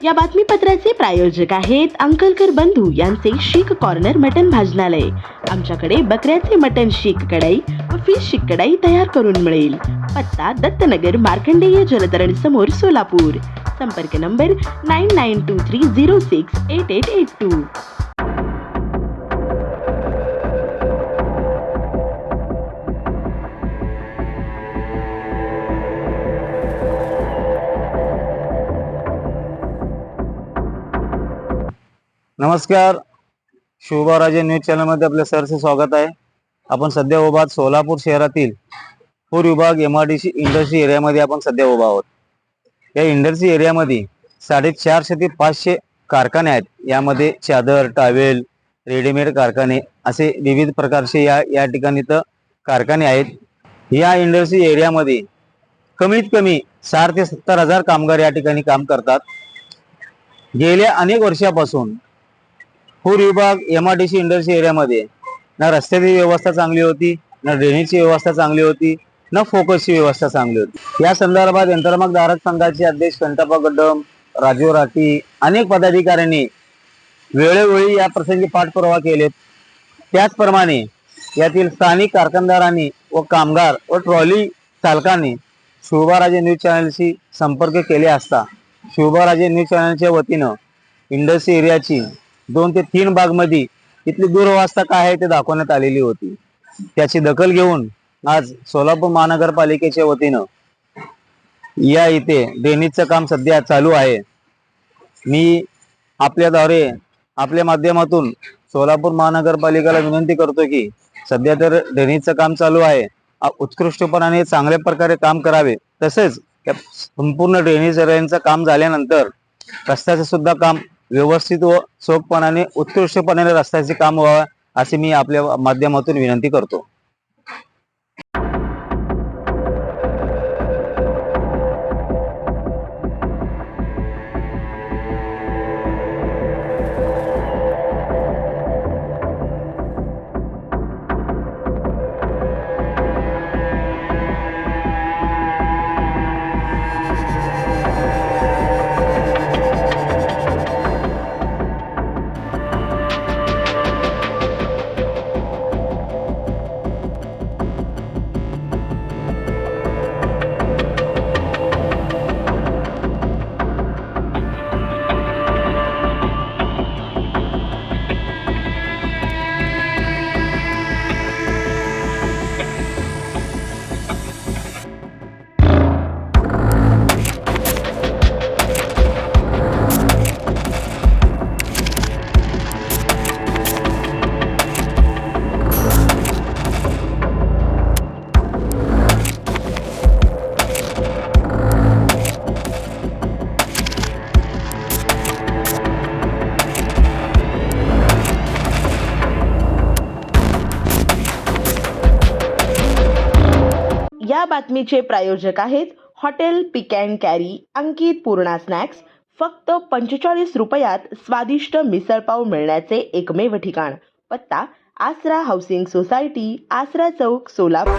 या बातमीपत्राचे प्रायोजक आहेत अंकलकर बंधू यांचे शीख कॉर्नर मटन भाजनालय। आमच्याकडे बकऱ्याचे मटन शीख कढई व फिश शीख कढई तयार करून मिळेल। पत्ता दत्तनगर मार्कंडेय जलतरण समोर सोलापूर। संपर्क नंबर 9923068882। नमस्कार, शुभराजे न्यूज चॅनलमध्ये आपल्या सरचे स्वागत आहे। आपण सध्या उभा आहोत सोलापूर शहरातील पूर विभाग MRDC इंडस्ट्री एरियामध्ये आपण सध्या उभा आहोत। या इंडस्ट्री एरियामध्ये 450 ते 500 कारखाने आहेत। यामध्ये चादर, टावेल, रेडीमेड कारखाने असे विविध प्रकारचे या ठिकाणी कारखाने आहेत। या इंडस्ट्री एरियामध्ये कमीत कमी 60 ते 70 हजार कामगार या ठिकाणी काम करतात। गेल्या अनेक वर्षापासून पूर विभाग MRDC इंडस्ट्री एरियामध्ये ना रस्त्याची व्यवस्था चांगली होती, ना ड्रेनेजची व्यवस्था चांगली होती, ना फोकसची व्यवस्था चांगली होती। या संदर्भात यंत्रमाग धारक संघाचे अध्यक्ष कंटप्पा गड्डम, राजीव राठी अनेक पदाधिकाऱ्यांनी वेळोवेळी या प्रसंगी पाठपुरावा केलेत। त्याचप्रमाणे यातील स्थानिक कारखानदारांनी व कामगार व ट्रॉली चालकांनी शुभराजे न्यूज चॅनलशी संपर्क केले असता शुभराजे न्यूज चॅनलच्या वतीनं इंडस्ट्री एरियाची 2 ते 3 भागमध्ये इथली दुरवस्था काय आहे ते दाखवण्यात आलेली होती। त्याची दखल घेऊन आज सोलापूर महानगरपालिकेच्या वतीनं या इथे ड्रेनेजचं काम सध्या चालू आहे। मी आपल्याद्वारे आपल्या माध्यमातून सोलापूर महानगरपालिकेला विनंती करतो की सध्या तर ड्रेनेजचं काम चालू आहे, उत्कृष्टपणाने चांगल्या प्रकारे काम करावे। तसेच संपूर्ण ड्रेनेज एरियाचं काम झाल्यानंतर रस्त्याचं सुद्धा काम व्यवस्थित व चोखपणाने उत्कृष्टपणाने रस्त्याचे काम व्हावं अशी मी आपल्या माध्यमातून विनंती करतो। या बातमीचे प्रायोजक आहेत hotel pick and carry Ankit Purna snacks. फक्त 45 रुपयात स्वादिष्ट मिसळपाव मिळण्याचे एकमेव ठिकाण। पत्ता आसरा हाऊसिंग सोसायटी, आसरा चौक, सोलापूर।